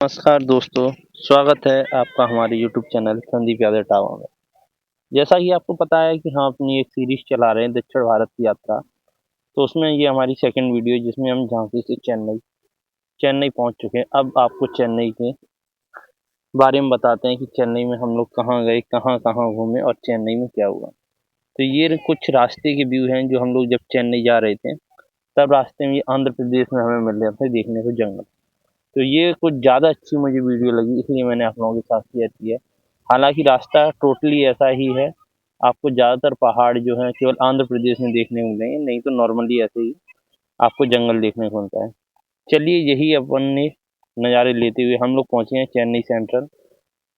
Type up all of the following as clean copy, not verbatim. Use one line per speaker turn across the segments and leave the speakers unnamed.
नमस्कार दोस्तों, स्वागत है आपका हमारे YouTube channel Sandeep Yadav tower में। जैसा कि आपको पता है कि हम अपनी एक सीरीज चला रहे हैं दक्षिण भारत की यात्रा। तो उसमें ये हमारी सेकंड वीडियो है जिसमें हम झांसी से चेन्नई पहुंच चुके हैं। अब आपको चेन्नई के बारे में बताते हैं कि चेन्नई में हम लोग कहाँ गए, कहाँ कहाँ घूमे और चेन्नई में क्या हुआ। तो ये कुछ रास्ते के व्यू हैं जो हम लोग जब चेन्नई जा रहे थे, तब रास्ते में आंध्र प्रदेश में हमें मिल रहे थे देखने को जंगल। तो ये कुछ ज़्यादा अच्छी मुझे वीडियो लगी, इसलिए मैंने आप लोगों के साथ शेयर की है। हालांकि रास्ता टोटली ऐसा ही है, आपको ज़्यादातर पहाड़ जो हैं केवल आंध्र प्रदेश में देखने को मिलेंगे, नहीं तो नॉर्मली ऐसे ही आपको जंगल देखने को मिलता है। चलिए यही अपन ने नज़ारे लेते हुए हम लोग पहुँचे हैं चेन्नई सेंट्रल।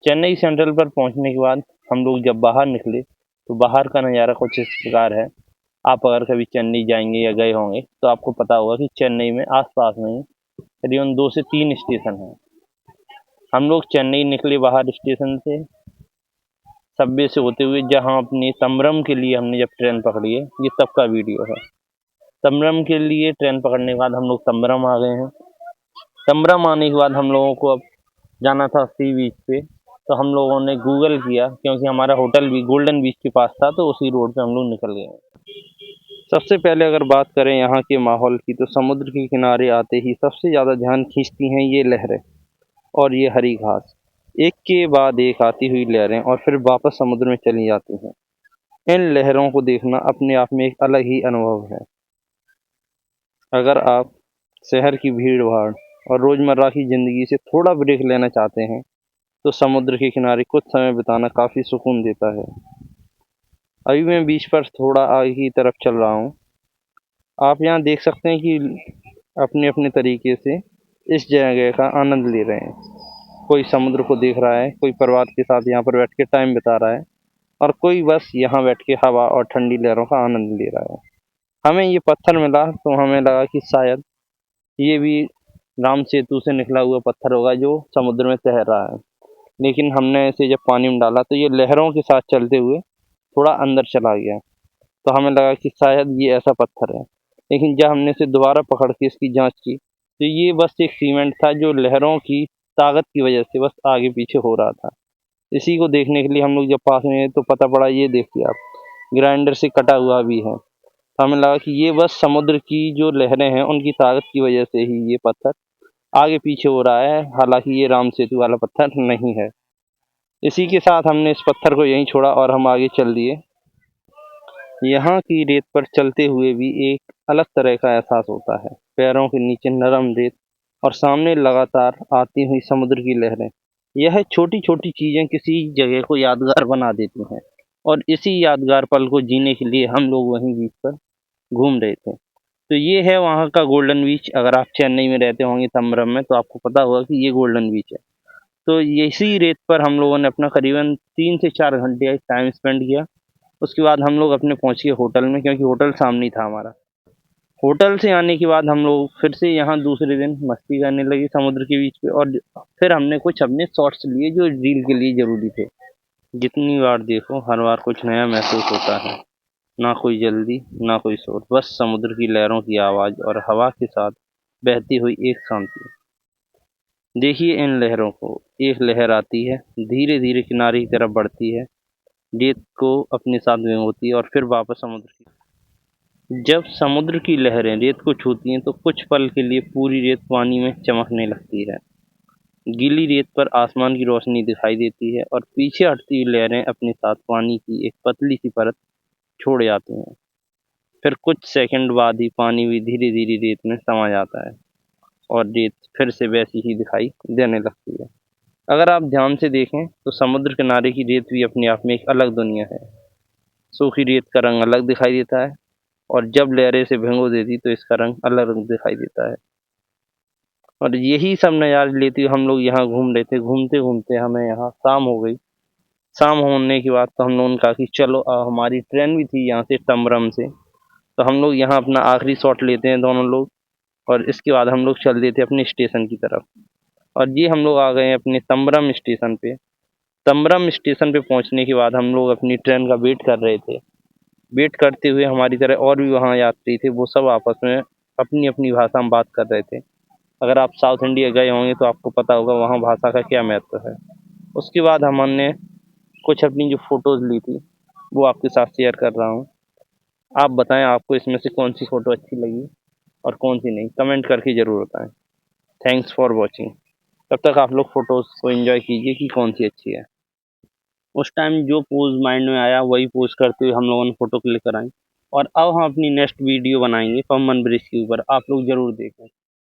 चेन्नई सेंट्रल पर पहुँचने के बाद हम लोग जब बाहर निकले तो बाहर का नज़ारा कुछ इस प्रकार है। आप अगर कभी चेन्नई जाएंगे या गए होंगे तो आपको पता होगा कि चेन्नई में आसपास में ही करीबन 2 से 3 स्टेशन हैं। हम लोग चेन्नई निकले बाहर स्टेशन से सबवे से होते हुए, जहां अपने तंबरम के लिए हमने जब ट्रेन पकड़ी है, ये तब का वीडियो है। तंबरम के लिए ट्रेन पकड़ने के बाद हम लोग तंबरम आ गए हैं। तंबरम आने के बाद हम लोगों को अब जाना था सी बीच पे। तो हम लोगों ने गूगल किया, क्योंकि हमारा होटल भी गोल्डन बीच के पास था, तो उसी रोड पे हम लोग निकल गए। सबसे पहले अगर बात करें यहाँ के माहौल की, तो समुद्र के किनारे आते ही सबसे ज़्यादा ध्यान खींचती हैं ये लहरें और ये हरी घास। एक के बाद एक आती हुई लहरें और फिर वापस समुद्र में चली जाती हैं। इन लहरों को देखना अपने आप में एक अलग ही अनुभव है। अगर आप शहर की भीड़-भाड़ और रोज़मर्रा की ज़िंदगी से थोड़ा ब्रेक लेना चाहते हैं, तो समुद्र के किनारे कुछ समय बिताना काफ़ी सुकून देता है। अभी मैं बीच पर थोड़ा आगे की तरफ चल रहा हूँ। आप यहाँ देख सकते हैं कि अपने-अपने तरीके से इस जगह का आनंद ले रहे हैं। कोई समुद्र को देख रहा है, कोई परिवार के साथ यहाँ पर बैठ के टाइम बिता रहा है और कोई बस यहाँ बैठ के हवा और ठंडी लहरों का आनंद ले रहा है। हमें ये पत्थर मिला तो हमें लगा कि शायद ये भी राम सेतु से निकला हुआ पत्थर होगा जो समुद्र में तैर रहा है। लेकिन हमने इसे जब पानी में डाला तो ये लहरों के साथ चलते हुए थोड़ा अंदर चला गया। तो हमें लगा कि शायद ये ऐसा पत्थर है। लेकिन जब हमने इसे दोबारा पकड़ के इसकी जाँच की, तो ये बस एक सीमेंट था जो लहरों की ताकत की वजह से बस आगे पीछे हो रहा था। इसी को देखने के लिए हम लोग जब पास में गए तो पता पड़ा, ये देखिए आप, ग्राइंडर से कटा हुआ भी है। तो हमें लगा कि ये बस समुद्र की जो लहरें हैं उनकी ताकत की वजह से ही ये पत्थर आगे पीछे हो रहा है, हालांकि ये राम सेतु वाला पत्थर नहीं है। इसी के साथ हमने इस पत्थर को यहीं छोड़ा और हम आगे चल दिए। यहाँ की रेत पर चलते हुए भी एक अलग तरह का एहसास होता है। पैरों के नीचे नरम रेत और सामने लगातार आती हुई समुद्र की लहरें। यह छोटी-छोटी चीज़ें किसी जगह को यादगार बना देती हैं और इसी यादगार पल को जीने के लिए हम लोग वहीं बीच पर घूम रहे थे। तो ये है वहाँ का गोल्डन बीच। अगर आप चेन्नई में रहते होंगे तंबरम में, तो आपको पता होगा कि ये गोल्डन बीच है। तो इसी रेत पर हम लोगों ने अपना करीबन 3 से 4 घंटे टाइम स्पेंड किया। उसके बाद हम लोग अपने पहुँच गए होटल में, क्योंकि होटल सामने ही था हमारा। होटल से आने के बाद हम लोग फिर से यहाँ दूसरे दिन मस्ती करने लगे समुद्र के बीच पे, और फिर हमने कुछ अपने शॉट्स लिए जो रील के लिए ज़रूरी थे। जितनी बार देखो हर बार कुछ नया महसूस होता है। ना कोई जल्दी, ना कोई शोर, बस समुद्र की लहरों की आवाज़ और हवा के साथ बहती हुई एक शांति। देखिए इन लहरों को, एक लहर आती है, धीरे-धीरे किनारे की तरफ बढ़ती है, रेत को अपने साथ भिगोती है और फिर वापस समुद्र की। जब समुद्र की लहरें रेत को छूती हैं तो कुछ पल के लिए पूरी रेत पानी में चमकने लगती है। गीली रेत पर आसमान की रोशनी दिखाई देती है और पीछे हटती हुई लहरें अपने साथ पानी की एक पतली सी परत छोड़ जाती हैं। फिर कुछ सेकंड बाद ही पानी भी धीरे-धीरे रेत में समा जाता है और रेत फिर से वैसी ही दिखाई देने लगती है। अगर आप ध्यान से देखें तो समुद्र किनारे की रेत भी अपने आप में एक अलग दुनिया है। सूखी रेत का रंग अलग दिखाई देता है और जब लहरें इसे भिगो देती तो इसका रंग अलग दिखाई देता है। और यही सब नज़ारे लेते हुए हम लोग यहाँ घूम रहे थे। घूमते-घूमते हमें यहाँ शाम हो गई। शाम होने के बाद तो हम लोगों ने कहा कि चलो, हमारी ट्रेन भी थी यहाँ से तंबरम से, तो हम लोग यहाँ अपना आखिरी शॉट लेते हैं दोनों लोग, और इसके बाद हम लोग चल देते अपने स्टेशन की तरफ। और ये हम लोग आ गए हैं अपने तंबरम स्टेशन पे। तंबरम स्टेशन पे पहुँचने के बाद हम लोग अपनी ट्रेन का वेट कर रहे थे। वेट करते हुए हमारी तरह और भी वहाँ यात्री थे, वो सब आपस में अपनी-अपनी भाषा में बात कर रहे थे। अगर आप साउथ इंडिया गए होंगे तो आपको पता होगा वहाँ भाषा का क्या महत्व है। उसके बाद हमने कुछ अपनी जो फ़ोटोज़ ली थी वो आपके साथ शेयर कर रहा हूँ। आप बताएं आपको इसमें से कौन सी फ़ोटो अच्छी लगी और कौन सी नहीं, कमेंट करके ज़रूर बताएं। Thanks for watching. तब तक आप लोग फ़ोटोज़ को एंजॉय कीजिए कि कौन सी अच्छी है। उस टाइम जो पोज़ माइंड में आया वही पोज़ करते हुए हम लोगों ने फ़ोटो क्लिक कराई और अब हम अपनी नेक्स्ट वीडियो बनाएंगे पम्बन ब्रिज के ऊपर, आप लोग ज़रूर देखें।